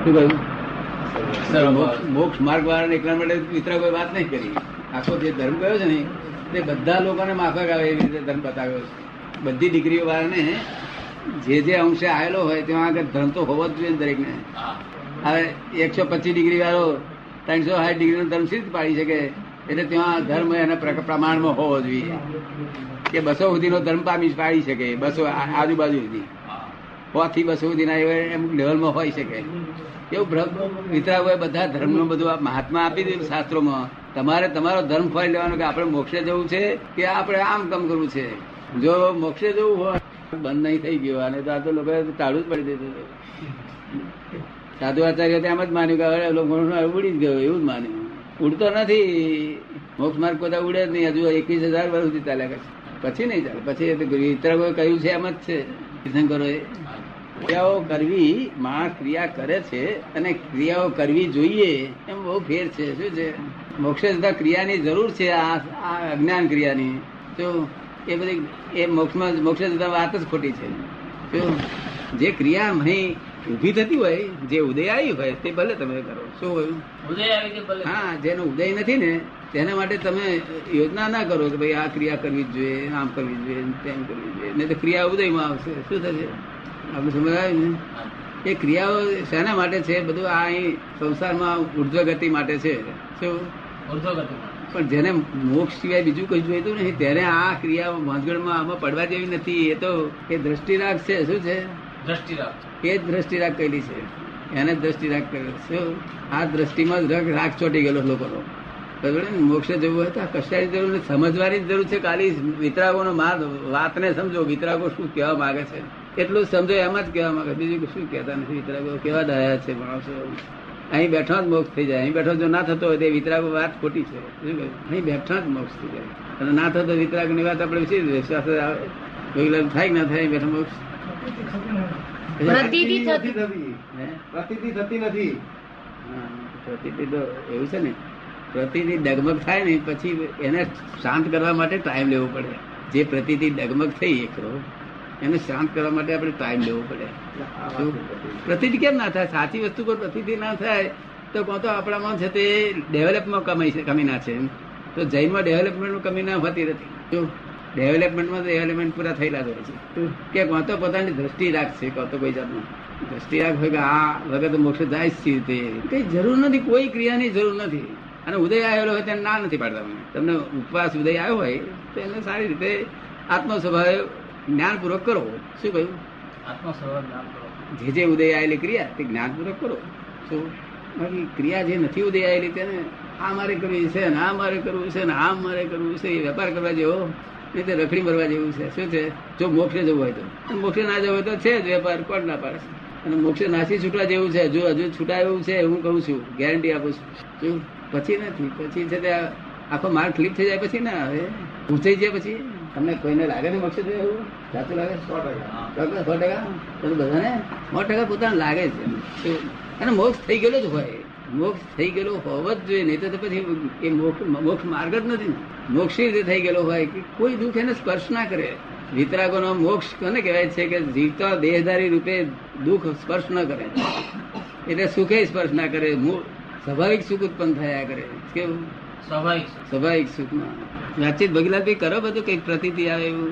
કહ્યું? મોક્ષ માર્ગ વાળાને એકલા માટે વિતરા કોઈ વાત નહીં કરી. આખો જે ધર્મ કયો છે ને તે બધા લોકોને માફક આવે એવી રીતે ધર્મ બતાવ્યો છે. બધી ડિગ્રીઓ વાળાને જે જે અંશે આવેલો હોય ત્યાં આગળ ધર્મ તો હોવો જ જોઈએ દરેકને. હવે 125 ડિગ્રી વાળો 360 ડિગ્રી નો ધર્મ સિદ્ધ પાડી શકે, એટલે ત્યાં ધર્મ એના પ્રમાણમાં હોવો જોઈએ કે 200 સુધીનો ધર્મ પાડી શકે. 200 આજુબાજુ સુધી 100 થી 200 સુધીના અમુક લેવલમાં હોય શકે. એવું વિતરાગ હોય બધા ધર્મનું બધું મહાત્મા આપી દીધું શાસ્ત્રોમાં. તમારે તમારો ધર્મ ખોઈ લેવાનો કે આપણે મોક્ષે જવું છે કે આપણે આમ કામ કરવું છે. જો મોક્ષે જવું હોય બંધ નહીં થઈ ગયો, અને તો આ તો લોકો ટાળું જ પડી દીધું. સાધુ આચાર્ય એમ જ માન્યું કે હવે લોકો ઉડી જ ગયો, એવું જ માન્યું. ઉડતો નથી. મોક્ષ માર્ગ બધા ઉડે જ નહીં. હજુ 21,000 વર્ષ સુધી ચાલ્યા કરશે, પછી નહીં ચાલે. પછી વિતરાગોએ કહ્યું છે એમ જ છે. તીર્થંકરોએ ક્રિયાઓ કરવી, માણસ ક્રિયા કરે છે અને ક્રિયાઓ કરવી જોઈએ એમ બહુ ફેર છે. શું છે? મોક્ષે જતા ક્રિયાની જરૂર છે, આ અજ્ઞાન ક્રિયાની. તો એ બધી એ મોક્ષે જતા વાત જ ખોટી છે. જે ક્રિયા અહીં ઉભી થતી હોય, જે ઉદય આવી હોય તે ભલે તમે કરો. શું હોય? હા, જેનો ઉદય નથી ને તેના માટે તમે યોજના ના કરો કે ભાઈ આ ક્રિયા કરવી જ જોઈએ, આમ કરવી જોઈએ, તેમ કરવી જોઈએ. નહીં તો ક્રિયા ઉદયમાં આવશે. શું થશે? આપણે સમજ આવ્યું ને? એ ક્રિયાઓ શેના માટે છે? બધું આ અહીં સંસારમાં ઉર્ધ્વ ગતિ માટે છે. શું? પણ જેને મોક્ષ સિવાય બીજું કઈ જોઈતું નહીં તેને આ ક્રિયા ભાંજગડમાં આમાં પડવા જેવી નથી. એ તો એ દ્રષ્ટિરાગ છે. શું છે? દ્રષ્ટિરાગ. એ જ દ્રષ્ટિરાગ કહેલી છે, એને દ્રષ્ટિરાગ કર્યો. શું? આ દ્રષ્ટિમાં જ રાગ ચોટી ગયેલો લોકોનો. મોક્ષે જવું હોય તો કશાની જરૂર નથી, સમજવાની જ જરૂર છે. ખાલી વિતરાગોનો વાતને સમજો. વિતરાગો શું કહેવા માંગે છે એટલું સમજો, એમ જ કહેવા માંગે, બીજું શું કહેતા નથી. વિતરાગો કેવા ડાયા છે માણસો. અહીં બેઠા જ મોક્ષ થઈ જાય. અહીં બેઠો જો ના થતો હોય તો વિતરાગો વાત ખોટી છે. અહીં બેઠા જ મોક્ષ થઈ જાય. અને ના થતો વિતરાગ ની વાત આપણે વિશ્વાસ આવે થાય કે ના થાય? બેઠા મોક્ષ પ્રતીતિ થતી નથી. પ્રતીતિ તો એવું છે ને, પ્રતીતિ ડગમગ થાય ને પછી એને શાંત કરવા માટે ટાઈમ લેવો પડે. જે પ્રતીતિ ડગમગ થઈ એકરો એને શાંત કરવા માટે આપણે ટાઈમ લેવો પડે. પ્રતીતિ કેમ ના થાય? સાચી વસ્તુ પર પ્રતીતિ ના થાય તો કોણ તો આપણામાં છે તે ડેવલપમાં કમી ના છે. તો જૈનમાં ડેવલપમેન્ટમાં કમી ના હોતી નથી. જો ડેવલપમેન્ટમાં તો ડેવલપમેન્ટ પૂરા થયેલા જ હોય છે. કે કોણ તો પોતાની દ્રષ્ટિ રાખશે, કોણ તો કોઈ જાતનું દ્રષ્ટિ રાખ હોય કે આ વગર મોક્ષ જાય જ છે. કઈ જરૂર નથી, કોઈ ક્રિયાની જરૂર નથી. અને ઉદય આવેલો હોય તેને ના નથી પાડતા. તમને ઉપવાસ ઉદય આવ્યો હોય તો એને સારી રીતે આત્મ સ્વભાવ જ્ઞાનપૂર્વક કરો. શું કહ્યું? આત્મ સ્વભાવ જે જે ઉદય આવેલી ક્રિયા તે જ્ઞાનપૂર્વક કરો. શું? બાકી ક્રિયા જે નથી ઉદય આવેલી તેને આ મારે કરવી છે ને આ મારે કરવું છે ને આમ મારે કરવું છે, એ વેપાર કરવા જેવો નહીં, તે રખડી મરવા જેવું છે. શું છે? જો મોક્ષે જવું હોય તો. મોક્ષે ના જવું હોય તો છે જ વેપાર, કોણ ના પાડે? અને મોક્ષે નાસી છૂટવા જેવું છે. જો હજુ છૂટા એવું છે હું કહું છું, ગેરંટી આપું છું. શું? પછી નથી. પછી છે તે આખો માર્ગ ક્લિપ થઈ જાય પછી ના આવે, પૂછાઈ જાય. પછી તમને કોઈને લાગે ને મોક્ષે થયું એવું? સાચું લાગે? 100%. 100% બધાને 100% પોતાને લાગે છે. અને મોક્ષ થઈ ગયેલો જ હોય. મોક્ષ થઈ ગયેલો હોવો જ જોઈએ, નહીં તો પછી એ મોક્ષ માર્ગ જ નથી. મોક્ષ રીતે થઈ ગયેલો હોય કે કોઈ દુઃખ એને સ્પર્શ ના કરે. વિતરાગોનો મોક્ષ કોને કહેવાય છે? કે જીવતા દેહધારી રૂપે દુઃખ સ્પર્શ ન કરે, એટલે સુખે સ્પર્શ ના કરે. સ્વાભાવિક સુખ ઉત્પન્ન થયા કરે. કેવું? સ્વાભાવિક સુખમાં વાતચીત ભગીલાલ કરો. બધું કઈક પ્રતીતિ આવે એવું,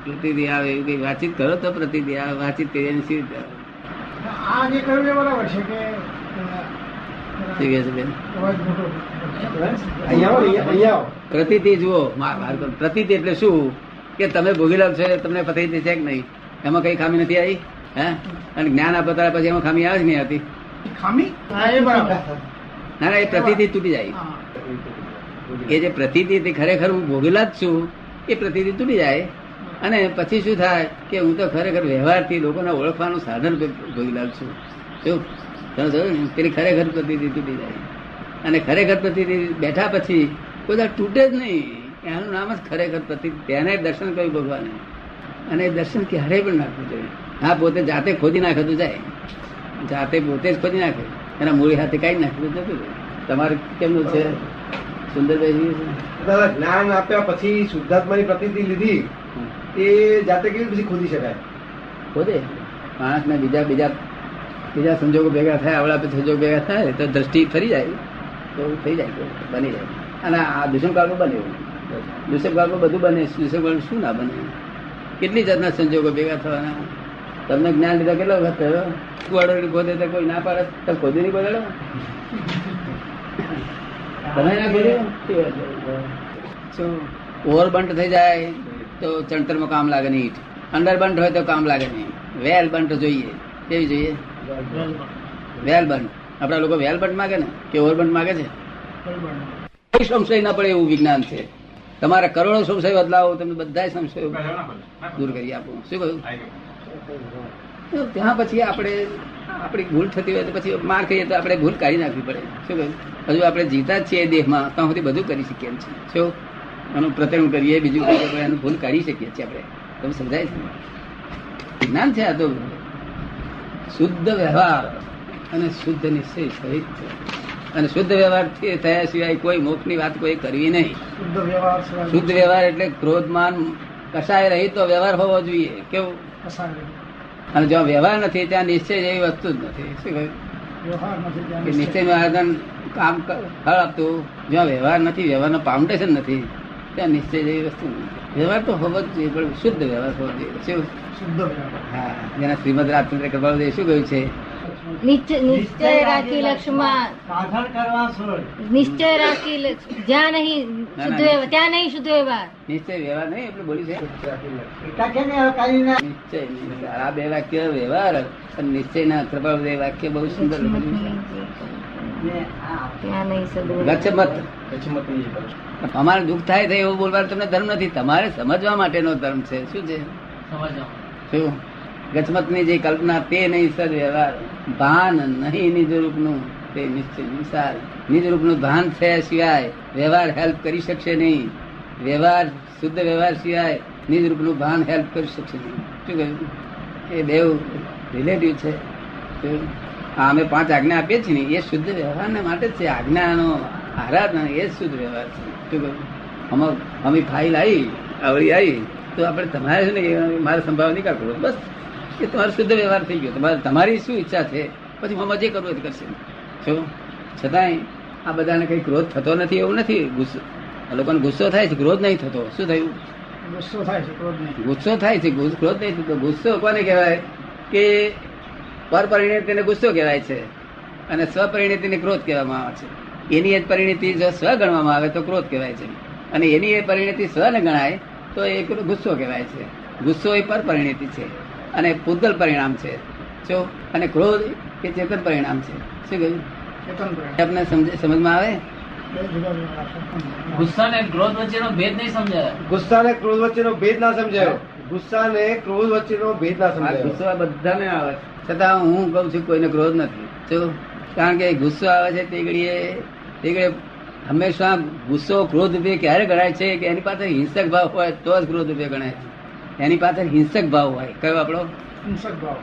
પ્રતીતિ આવે એવું કઈ વાતચીત કરો તો પ્રતીતિ આવે. વાતચીત કરી સી રીતે આવે? આ જે કહ્યું એ બરાબર છે કે પ્રતીતિ જુઓ. પ્રતીતિ એટલે શું? કે તમે ભોગીલાલ છે, તમને પ્રતીતિ છે કે નહીં? એમાં કઈ ખામી નથી આવી? હે? અને જ્ઞાન આપો ત્યારે પછી એમાં ખામી આવે જ નહીં આવતી? ખામી ના, એ પ્રતીતિ તૂટી જાય. એ જે પ્રતીતિ ખરેખર હું ભોગેલા જ છું એ પ્રતીતિ તૂટી જાય. અને પછી શું થાય કે હું તો ખરેખર વ્યવહારથી લોકોને ઓળખવાનું સાધન ભોગેલા છું. શું પેલી ખરેખર પ્રતીતિ તૂટી જાય. અને ખરેખર પ્રતીતિ બેઠા પછી કોઈ તૂટે જ નહીં. એનું નામ જ ખરેખર પ્રતીતિ. તેને દર્શન કર્યું ભગવાને. અને દર્શન ક્યારેય પણ નાખવું જોઈએ. હા, પોતે જાતે ખોદી નાખે તો જાય. જાતે પોતે જ ખોદી નાખે, એના મૂળી હાથે કાઢી નાખે તો જતું. તમારે કેમનું છે સુંદરભાઈ? જ્ઞાન આપ્યા પછી શુદ્ધાત્માની પ્રતીતિ લીધી એ જાતે કેવી પછી ખોદી શકાય? ખોદે માણસ ને બીજા બીજા સંજોગો ભેગા થાય, આવડા સંજોગો ભેગા થાય તો દ્રષ્ટિ ફરી જાય તો થઈ જાય, બની જાય. અને આ દુષ્મકાળમાં બને એવું. દુષ્મકાળમાં બધું બને, દુષ્મકાળ શું ના બને? કેટલી જાતના સંજોગો ભેગા થવાના. તમને જ્ઞાન લીધા કેટલો વખત થયો? કુવાડો ખોદે તો કોઈ ના પાડે, તમે ખોદી નહીં ખોદેલો? તમે ના ખોદ્યું? શું ઓવરબંટ થઈ જાય તો ચણતરમાં કામ લાગે નહીં, અંડરબંટ હોય તો કામ લાગે નહીં. વેલ બંટ જોઈએ. કેવી જોઈએ? વેલ બંટ. આપડા લોકો વેલ બંટ માગે ને કે ઓવરબંટ માગે છે? કોઈ સંશય ના પડે એવું વિજ્ઞાન છે. તમારા કરોડો સંશય બદલાવો, તમને બધા સંશયો દૂર કરી આપો. શું કહ્યું? ત્યાં પછી આપણી ભૂલ થતી હોય તો પછી માર ખાઈએ તો આપણે ભૂલ કાઢી નાખવી પડે. શું કહ્યું? હજુ આપણે જીતા જ છીએ દેહમાં, ત્યાં સુધી બધું કરી શકીએ છીએ. શું એનું પ્રત્યક્ષ કરીએ, બીજું કરીએ, એનું ભૂલ કાઢી શકીએ છીએ આપણે. તમે સમજાય છે? વિજ્ઞાન છે આ તો. શુદ્ધ વ્યવહાર અને શુદ્ધ નિશ્ચય સહિત છે. અને શુદ્ધ વ્યવહાર થયા સિવાય કોઈ મોક્ષની વાત કોઈ કરવી નહીં. શુદ્ધ વ્યવહાર એટલે ક્રોધમાન કશાય રહી તો વ્યવહાર હોવો જોઈએ. કેવું? અને જ્યાં વ્યવહાર નથી ત્યાં નિશ્ચય જેવી વસ્તુ જ નથી. શું કહ્યું? નિશ્ચય નું આયોજન કામ ફળ આપતું. જ્યાં વ્યવહાર નથી, વ્યવહારનો ફાઉન્ડેશન નથી, ત્યાં નિશ્ચય જેવી વસ્તુ નથી. વ્યવહાર તો હોવો જ જોઈએ, પણ શુદ્ધ વ્યવહાર હોવો જોઈએ. શું? શુદ્ધ વ્યવહાર. હા, જેના શ્રીમદ રાજચંદ્ર કૃપાળુદેવે શું કહ્યું છે? નિશ્ચય રાખી લક્ષ્મણ સાધન કરવા છોડ. નિશ્ચય રાખી જ્યાં નહીં શુદ્ધ વ્યવહાર, ત્યાં નહીં શુદ્ધ વ્યવહાર. નિશ્ચય વ્યવહાર નહીં એટલે બોલી છે નિશ્ચય. આ બે વાક્ય વ્યવહાર અને નિશ્ચય ના કૃપાળુદેવ વાક્ય બહુ સુંદર ત્યાં નહીં શુદ્ધ ગચ્છમત. અમારે દુઃખ થાય છે એવું બોલવાનો તમને ધર્મ નથી, તમારે સમજવા માટેનો ધર્મ છે. શું છે? શું? ગચ્છમત ની જે કલ્પના તે નહીં સદ વ્યવહાર. ભાન નહીં નિજરૂપ નું તે નિશ્ચય નિસાર. નિજરૂપ નું ભાન થયા સિવાય વ્યવહાર હેલ્પ કરી શકશે નહીં. વ્યવહાર શુદ્ધ વ્યવહાર સિવાય નિજરૂપ નું ભાન હેલ્પ કરી શકશે નહીં. શું કહ્યું? એ બે રિલેટિવ છે. અમે 5 આજ્ઞા આપીએ છીએ ને એ શુદ્ધ વ્યવહાર ને માટે છે. આજ્ઞાનો આરાધના એ શુદ્ધ વ્યવહાર છે. શું કહ્યું? અમે ફાઇલ આવી આવડી આવી તો આપણે તમારે છે ને મારે સંભાવ નહીં કાઢવો, બસ એ તમારો શુદ્ધ વ્યવહાર થઈ ગયો. તમારી શું ઈચ્છા છે પછી મમ્મા જે કરવું એ કરશે. શું? છતાંય આ બધાને કઈ ક્રોધ થતો નથી એવું નથી. ગુસ્સો લોકોને ગુસ્સો થાય છે, ક્રોધ નહીં થતો. શું થયું? ગુસ્સો થાય છે, ક્રોધ નહીં. ગુસ્સો થાય છે, ક્રોધ નહીં થતો. ગુસ્સો કોને કહેવાય? કે પરપરિણતિને ગુસ્સો કહેવાય છે અને સ્વપરિણતિને ક્રોધ કહેવામાં આવે છે. એની એ પરિણતિ જો સ્વ ગણવામાં આવે તો ક્રોધ કહેવાય છે, અને એની એ પરિણતિ સ્વ ને ગણાય તો એ ગુસ્સો કહેવાય છે. ગુસ્સો એ પરપરિણતિ છે અને પૂતગલ પરિણામ છે. શું? અને ક્રોધ એ ચેતન પરિણામ છે. શું કહ્યું? આપને સમજમાં આવે? ગુસ્સા ને ક્રોધ વચ્ચેનો ભેદ નહીં સમજાય. ગુસ્સા ને ક્રોધ વચ્ચેનો ભેદ ના સમજાયો. ગુસ્સા ને ક્રોધ વચ્ચેનો ભેદ ના સમજાયો. ગુસ્સો બધાને આવે, છતાં હું કઉ છું કોઈને ક્રોધ નથી. શું? કારણ કે ગુસ્સો આવે છે તે ઘડીએ હંમેશા ગુસ્સો ક્રોધ રૂપે ક્યારે ગણાય છે કે એની પાસે હિંસક ભાવ હોય તો જ ક્રોધ રૂપે ગણાય છે. એની પાસે હિંસક ભાવ હોય. કયો આપણો? હિંસક ભાવ.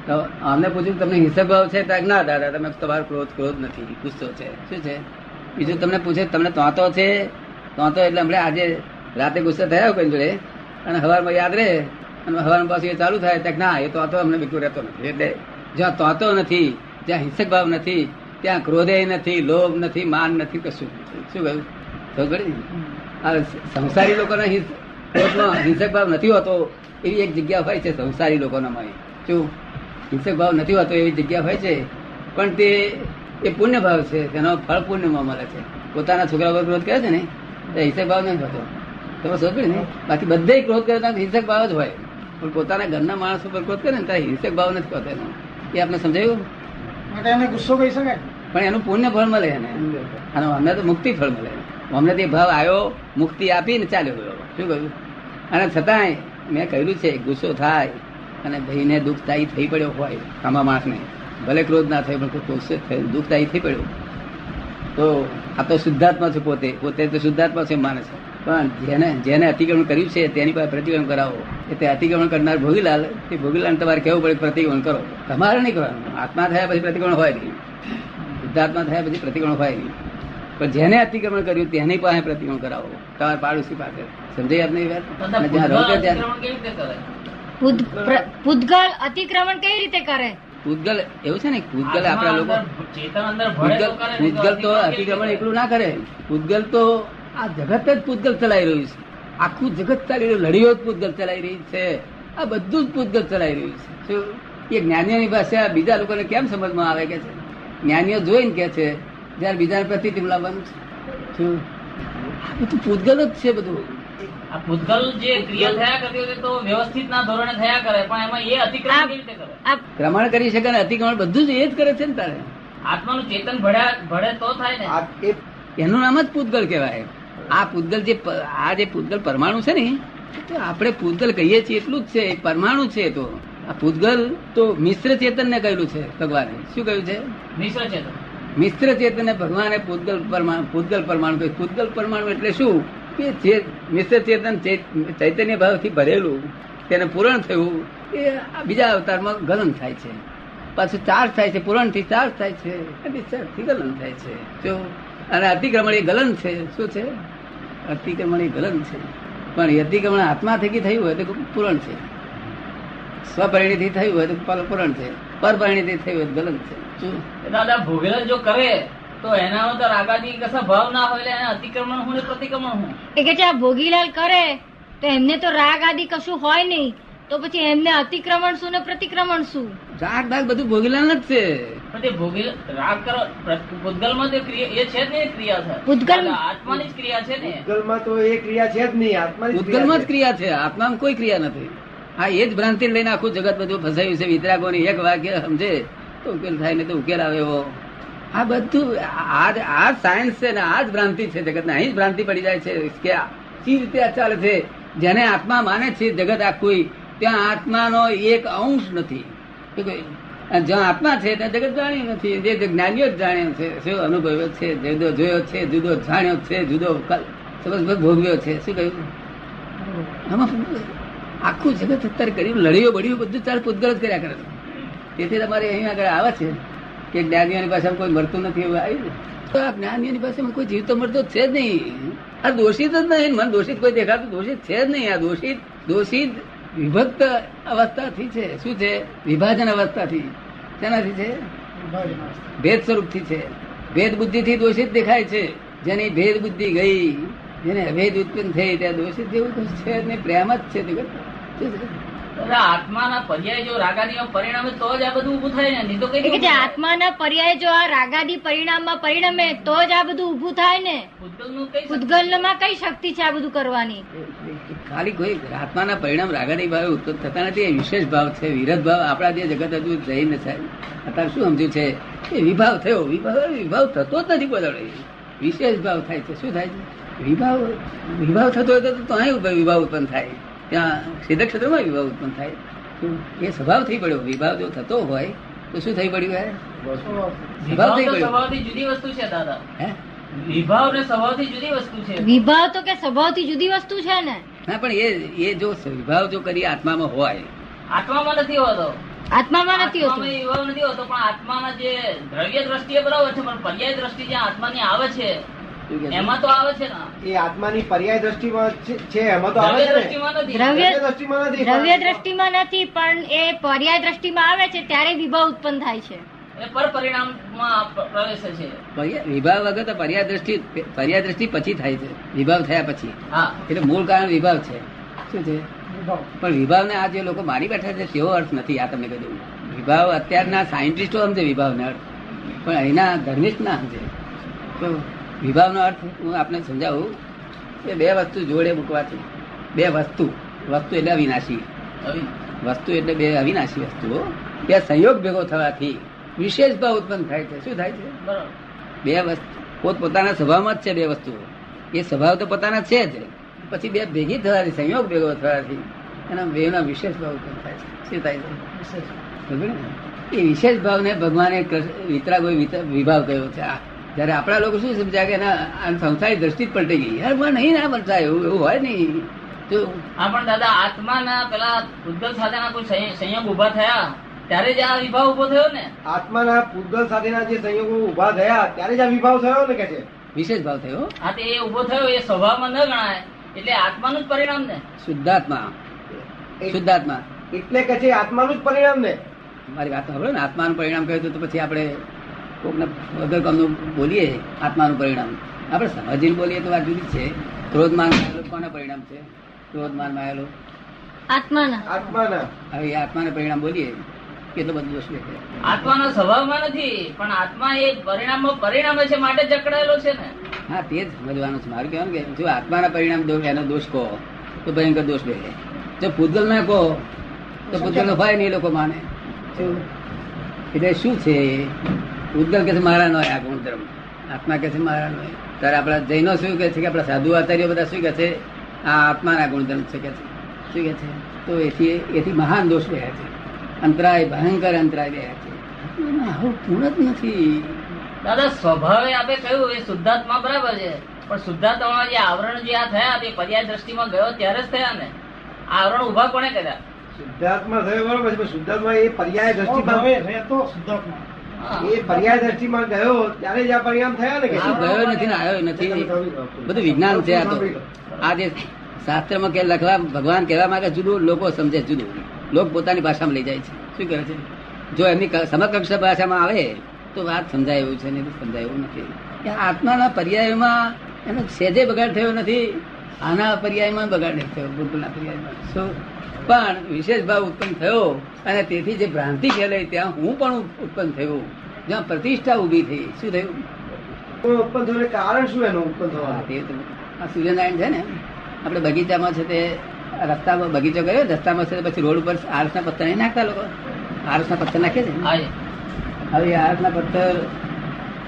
તો અમને પૂછ્યું તમને હિંસક ભાવ છે? ના દાદા, તમે તમારો ક્રોધ નથી, ગુસ્સો છે. શું છે? બીજું તમને પૂછે તમને તોતો છે? તોતો એટલે હમણાં આજે રાતે ગુસ્સો થયા કોઈ જોડે અને સવારમાં યાદ રહે અને સવારમાં પાછું એ ચાલુ થાય તક ના એ તોતો અમને બિલકુલ રહેતો નથી. એટલે જ્યાં તોતો નથી, જ્યાં હિંસક ભાવ નથી, ત્યાં ક્રોધે નથી, લોભ નથી, માન નથી, કશું. શું કહ્યું? ખબર ને? આ સંસારી લોકોના ક્રોધમાં હિંસક ભાવ નથી હોતો એવી એક જગ્યા હોય છે સંસારી લોકોનામાં. શું? હિંસક ભાવ નથી હોતો એવી જગ્યા હોય છે, પણ તે એ પુણ્ય ભાવ છે, તેનો ફળ પુણ્યમાં મળે છે. પોતાના છોકરા પર ક્રોધ કરે છે ને તો હિંસક ભાવ નહીં હોતો. તમે સમજો ને? બાકી બધે ક્રોધ કરે તો હિંસક ભાવ જ હોય, પણ પોતાના ઘરના માણસો પર ક્રોધ કરે ને ત્યારે હિંસક ભાવ નથી હોતો. એ આપણે સમજાયું? માટે એને ગુસ્સો કહી શકાય, પણ એનું પુણ્ય ફળ મળે એને, અને અમને તો મુક્તિ ફળ મળે. અમને તે ભાવ આવ્યો, મુક્તિ આપીને ચાલ્યો ગયો. શું કહ્યું? અને છતાંય મેં કહ્યું છે ગુસ્સો થાય અને ભાઈને દુઃખદાયી થઈ પડ્યો હોય આમાં માણસને, ભલે ક્રોધ ના થાય પણ ગુસ્સો દુઃખદાયી થઈ પડ્યો તો આ તો શુદ્ધાત્મા છે. પોતે તો શુદ્ધાત્મા છે માને છે, પણ જેને અતિક્રમણ કર્યું છે તેની પાસે પ્રતિક્રમણ કરાવો. તે અતિક્રમણ કરનાર ભોગીલાલ, તે ભોગીલાલ તમારે કેવું પડે પ્રતિક્રમણ કરો. તમારે નહીં કરવાનું. આત્મા થયા પછી પ્રતિક્રમણ હોય નહીં, શુદ્ધાત્મા થયા પછી પ્રતિક્રમણ હોય નહીં, પણ જેને અતિક્રમણ કર્યું તેની પાસે પ્રતિક્રમણ કરાવો, તમારા પાડોશી પાસે. સમજાય આપને એ વાત? પૂતગલ અતિક્રમણ કેવી રીતે કરે? પૂતગલ એવું છે ને, પૂતગલ આપણા લોકો ચેતન અંદર ભળે તો કરે, નહીં પૂતગલ તો અતિક્રમણ અતિક્રમણ કેવી એકલું ના કરે. પૂતગલ તો આ જગત જ પૂતગલ ચલાવી રહ્યું છે. આખું જગત ચાલી રહ્યું, લડીઓ જ પૂતગલ ચલાવી રહી છે. આ બધું જ પૂતગલ ચલાવી રહ્યું છે. શું એ જ્ઞાનીઓની પાસે આ બીજા લોકોને કેમ સમજમાં આવે કે છે? જ્ઞાનીઓ જોઈને કે છે જયારે બીજાને પ્રતિબિંબ લાવવાનું છે. શું આ બધું પૂતગલ જ છે બધું. આ પૂતગલ જે ક્રિયા થયા કરતી હોય તો વ્યવસ્થિત ના ધોરણે થયા કરે, પણ એમાં એ અતિક્રમણ કેવી રીતે કરે? આ પ્રમાણ કરી શકે ને અતિક્રમણ બધું જ એ જ કરે છે ને તારે. આત્માનું ચેતન ભળે તો થાય ને. એનું નામ જ પૂતગલ કહેવાય. આ પૂતગલ જે આ જે પૂતગલ પરમાણુ છે ને, તો આપણે પૂતગલ કહીએ છીએ એટલું જ છે, પરમાણુ છે. તો આ પૂતગલ તો મિશ્ર ચેતન ને કહ્યું છે ભગવાને. શું કહ્યું છે? મિશ્ર ચેતન. મિશ્ર ચેતન ને ભગવાને પૂતગલ પરમાણુ કહ્યું. પૂતગલ પરમાણુ એટલે શું કે જે મિશ્ર ચેતન ચૈતન્ય ભાવથી ભરેલું, તેને પૂરણ થયું, એ બીજા અવતારમાં ગલન થાય છે. પાછું ચાર્જ થાય છે, પૂરણ થી ચાર્જ થાય છે, ડિસ્ચાર્જ થી ગલન થાય છે. જો અને અતિક્રમણ એ ગલન છે. શું છે? અતિક્રમણ એ ગલન છે. પણ એ અતિક્રમણ આત્મા થકી થયું હોય તો પૂરણ છે, સ્વપરિણી થી થયું હોય તો પૂરણ છે, પરપરિણી થી થયું હોય તો ગલન છે. શું દાદા ભોગેલા જો કરે તો એના તો રાગાદી કશા ભાવ ના હોય, એટલે એને અતિક્રમણ હું ને પ્રતિક્રમણ હું. એ કે છે આ ભોગીલાલ કરે તો એમને તો રાગ આદિ કશું હોય નહીં, તો પછી એમને અતિક્રમણ શું ને પ્રતિક્રમણ શું? રાગ બાગ બધું ભોગીલાલ જ છે. પણ તે ભોગેલ રાગ કરો પૂતગલમાં તો ક્રિયા એ છે જ નહીં, ક્રિયા છે પૂતગલ- આત્માની જ ક્રિયા છે ને. પૂતગલમાં તો એ ક્રિયા છે જ નહીં, આત્માની જ પૂતગલમાં જ ક્રિયા ક્રિયા છે, આત્મામાં કોઈ ક્રિયા નથી. આ એ જ ભ્રાંતિ લઈને આખું જગત બધું ફસાયું છે. વિતરાગોની એક વાક્ય સમજે તો ઉકેલ થાય ને તો ઉકેલ આવે એવો. આ બધું આ સાયન્સ છે ને આ જ ભ્રાંતિ છે જગતને. અહીં જ ભ્રાંતિ પડી જાય છે કે કઈ રીતે આ ચાલે છે. જેને આત્મા માને છે જગત આખું, ત્યાં આત્માનો એક અંશ નથી. શું કહ્યું? અને જ્યાં આત્મા છે ત્યાં જગત જાણ્યું નથી. જે જ્ઞાનીઓ જ જાણ્યો છે, શું અનુભવ્યો છે, જુદો જોયો છે, જુદો જાણ્યો છે, જુદો ભોગવ્યો છે. શું કહ્યું? આમાં આખું જગત અત્યારે કર્યું, લડીઓ બળ્યું બધું ચાલ પૂતગલ જ કર્યા કરે. તેથી તમારે અહીં આગળ આવે છે કે જ્ઞાનીઓની પાસે કોઈ મળતું નથી એવું આવ્યું. તો આ જ્ઞાનીઓની પાસે કોઈ જીવ તો મળતો છે જ નહીં. આ દોષિત જ નહીં. મને દોષિત કોઈ દેખાતું દોષિત છે જ નહીં. આ દોષિત વિભક્ત અવસ્થાથી છે. શું છે? વિભાજન અવસ્થાથી. શેનાથી છે? ભેદ સ્વરૂપથી છે. ભેદ બુદ્ધિથી દોષિત દેખાય છે. જેની ભેદ બુદ્ધિ ગઈ, જેને અભેદ ઉત્પન્ન થઈ, ત્યાં દોષિત જેવું તો છે જ નહીં. પ્રેમ જ છે જગત. શું છે? દાદા આત્માના પર્યાય જો રાગાદી પરિણામે તો જ આ બધું ઉભું થાય ને, નહીં તો કઈ એ કે જે આત્માના પર્યાય જો આ રાગાદી પરિણામમાં પરિણમે તો જ આ બધું ઊભું થાય ને. પૂતગલનું કઈ પૂતગલમાં કઈ શક્તિ છે આ બધું કરવાની? ખાલી કોઈ આત્માના પરિણામ રાગાદી ભાવે ઉત્પન્ન થતા નથી. એ વિશેષ ભાવ છે, વિરધ ભાવ. આપણા જે જગત હજુ જઈ ન થાય. અત્યારે શું સમજ્યું છે? એ વિભાવ થયો. વિભાવ થતો જ નથી બદલે, વિશેષ ભાવ થાય છે. શું થાય છે? વિભાવ થતો હોય તો અહીં વિભાવ ઉત્પન્ન થાય. ત્યાં સિદ્ધ ક્ષેત્રમાં વિભાવ ઉત્પન્ન થાય. એ સ્વભાવ થઈ પડ્યો. વિભાવ જો થતો હોય તો શું થઈ પડ્યું? વિભાવ થઈ તો પડ્યો. સ્વભાવથી જુદી વસ્તુ છે દાદા. હે? વિભાવ ને સ્વભાવથી જુદી વસ્તુ છે. વિભાવ તો કે સ્વભાવથી જુદી વસ્તુ છે ને. ના, પણ એ જો વિભાવ જો કરી આત્મામાં હોય, આત્મામાં નથી હોતો. આત્મામાં નથી હોતું. આત્મામાં વિભાવ નથી હોતો, પણ આત્માના જે દ્રવ્ય દ્રષ્ટિએ બરાબર છે, પણ પર્યાય દ્રષ્ટિ જે આત્માની આવે છે એમાં તો આવે છે ને. એ આત્માની પર્યાય દ્રષ્ટિમાં છે, એમાં તો આવે દ્રવ્ય છે ને. દ્રષ્ટિમાં નથી. દ્રવ્ય દ્રષ્ટિમાં નથી. દ્રવ્ય દ્રષ્ટિમાં નથી, પણ એ પર્યાય દ્રષ્ટિમાં આવે છે ત્યારે વિભાવ ઉત્પન્ન થાય છે. એ પર પરિણામમાં પ્રવેશે છે. વિભાવ વગર તો પર્યાય દ્રષ્ટિ પછી થાય છે. વિભાવ થયા પછી. હા, એટલે મૂળ કારણ વિભાવ છે. શું છે? પણ વિભાવને આ જે લોકો મારી બેઠા છે તેવો અર્થ નથી. આ તમને કહ્યું વિભાવ અત્યારના સાયન્ટિસ્ટો સમજે વિભાવનો અર્થ, પણ અહીંના ધર્મિષ્ઠ ના સમજે. તો વિભાવનો અર્થ હું આપને સમજાવું કે બે વસ્તુ જોડે મૂકવાથી, બે વસ્તુ એટલે અવિનાશી વસ્તુ, એટલે બે અવિનાશી વસ્તુઓ, બે સંયોગ ભેગો થવાથી વિશેષ ભાવ ઉત્પન્ન થાય છે. શું થાય છે? બરોબર. બે વસ્તુ પોતાના સ્વભાવમાં જ છે. બે વસ્તુઓ એ સ્વભાવ તો પોતાના છે જ, પછી બે ભેગી થવાથી, સંયોગ ભેગો થવાથી એના બેના વિશેષ ભાવ ઉત્પન્ન થાય છે. શું થાય છે? સમજ્યું ને? એ વિશેષ ભાવને ભગવાને વિતરાગો વિભાવ કહ્યો છે. જયારે આપણા લોકો શું સમજ્યા કે સંસારી દ્રષ્ટિ જ પલટી ગઈ. યાર નહીં ના પલટાય, એવું હોય નહીં. તો હા, પણ દાદા આત્માના પેલા પૂતગલ સાથેના કોઈ સંયોગ ઉભા થયા ત્યારે જ આ વિભાવ ઉભો થયો ને. આત્માના પૂતગલ સાથેના જે સંયોગો ઉભા થયા ત્યારે જ આ વિભાવ થયો ને, કે છે વિશેષ ભાવ થયો. હા, તે એ ઉભો થયો એ સ્વભાવમાં ન ગણાય, એટલે આત્માનું જ પરિણામ ને. શુદ્ધાત્મા એટલે કે છે આત્માનું જ પરિણામ ને. મારી વાત સાંભળો ને, આત્માનું પરિણામ કહ્યું તો પછી આપણે કોકને વગર કામનું બોલીએ આત્માનું પરિણામ, આપણે સમજીને બોલીએ તો વાત જુદી છે. ક્રોધમાન માયેલો કોના પરિણામ છે? ક્રોધમાન માયેલો આત્માના. આત્માના. હવે એ આત્માના પરિણામ બોલીએ કેટલો બધો દોષ દેખાય. આત્માના સ્વભાવમાં નથી, પણ આત્મા એ પરિણામે છે માટે જકડાયેલો છે ને. હા, તે જ સમજવાનું છે મારું કહેવાનું કે જો આત્માના પરિણામ એનો દોષ કહો તો ભયંકર દોષ દેખાય. જો પૂતગલ ના કહો તો પૂતગલ ભય નહીં લોકો માને. શું એટલે શું છે? પૂતગલ કે છે મારા નો આ ગુણધર્મ, આત્મા કે છે મારા નો. ત્યારે આપણા જૈનો શું કે છે કે આપણા સાધુ આચાર્યો બધા શું કે છે? આ આત્માના ગુણધર્મ છે કે છે. શું કે છે? તો એથી મહાન દોષ રહ્યા છે, અંતરાય, ભયંકર અંતરાય રહ્યા છે. આવું પૂર્ણ જ નથી. દાદા સ્વભાવે આપે કહ્યું એ શુદ્ધાત્મા બરાબર છે, પણ શુદ્ધાત્મા જે આવરણ જે આ થયા તે પર્યાય દ્રષ્ટિમાં ગયો ત્યારે જ થયા ને. આવરણ ઉભા કોને કર્યા? શુદ્ધાત્મા થયો બરોબર છે, પણ શુદ્ધાત્મા એ પર્યાય દ્રષ્ટિમાં હવે રહેતો શુદ્ધાત્મા. એ પર્યાય દ્રષ્ટિમાં ગયો ત્યારે જ આ પરિણામ થયા ને કે આ ગયો નથી ને આવ્યો નથી. બધું વિજ્ઞાન છે. આ તો આ જે શાસ્ત્રમાં કે લખવા ભગવાન કહેવા માંગે જુદું, લોકો સમજે જુદું. લોકો પોતાની ભાષામાં લઈ જાય છે. શું કરે છે? જો એમની સમકક્ષ ભાષામાં આવે તો વાત સમજાય એવું છે, નહીં સમજાય એવું નથી. આત્માના પર્યાયમાં એનો સહેજે બગાડ થયો નથી, આના પર્યાયમાં બગાડ નહીં થયો, બુદ્ધના પર્યાયમાં. શું પણ વિશેષ ભાવ ઉત્પન્ન થયો અને તેથી જે ભ્રાંતિ ફેલાઈ ત્યાં હું પણ ઉત્પન્ન થયું, જ્યાં પ્રતિષ્ઠા ઉભી થઈ. શું થયું? ઉત્પન્ન થયું કારણ શું એનું ઉત્પન્ન થવાનું? આ સૂર્યનારાયણ છે ને, આપણે બગીચામાં છે તે રસ્તામાં બગીચો કર્યો, રસ્તામાં છે પછી રોડ ઉપર આરસના પથ્થર નહીં નાખતા લોકો? આરસના પથ્થર નાખે છે. હવે આરસના પથ્થર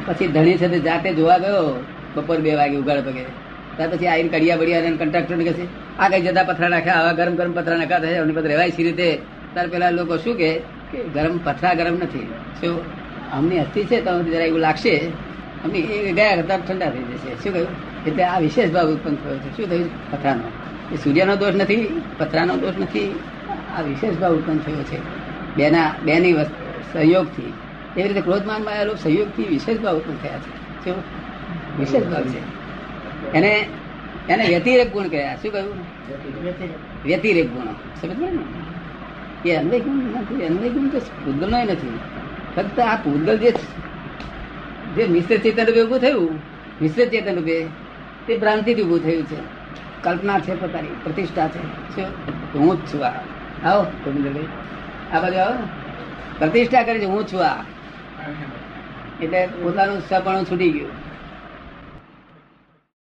પછી ધણી છે તે જાતે જોવા ગયો બપોર 2 વાગે ઉગાડ પગે. ત્યાર પછી આવીને કડિયા બડિયા કંટ્રાક્ટર કહે છે આ કઈ જતા પથરા નાખ્યા, આવા ગરમ ગરમ પથરા નાખ્યા થાય એમની પછી રહેવાય સી રીતે? ત્યારે પેલા લોકો શું કે ગરમ પથરા ગરમ નથી, શું અમની હસ્તી છે તો જરા એવું લાગશે, અમને એ ગયા કરતા ઠંડા થઈ જશે. શું કહ્યું? એટલે આ વિશેષ ભાવ ઉત્પન્ન થયો છે. શું થયું? પથરાનો. એ સૂર્યનો દોષ નથી, પથરાનો દોષ નથી, આ વિશેષ ભાવ ઉત્પન્ન થયો છે બેની સહયોગથી. એવી રીતે ક્રોધમાનમાં આવેલો સહયોગથી વિશેષ ભાવ ઉત્પન્ન થયા છે. શું વિશેષ ભાવ છે? એને વ્યતિરેક ગુણ કહેવાય. શું કહ્યું? વ્યતિરેક ગુણ. સમજ પડે ને? એ અન્વય ગુણ નથી. અન્વય ગુણ તો પૂતગલનો નથી. ફક્ત આ પૂતગલ જે મિશ્ર ચેતન રૂપે ઉભું થયું, મિશ્ર ચેતન રૂપે તે ભ્રાંતિથી ઉભું થયું છે. કલ્પના છે, પોતાની પ્રતિષ્ઠા છે. શું હું જ છું? આવો ગોવિંદભાઈ આ બાજુ આવો. પ્રતિષ્ઠા કરી છે હું છું આ, એટલે પોતાનું સપણું છૂટી ગયું.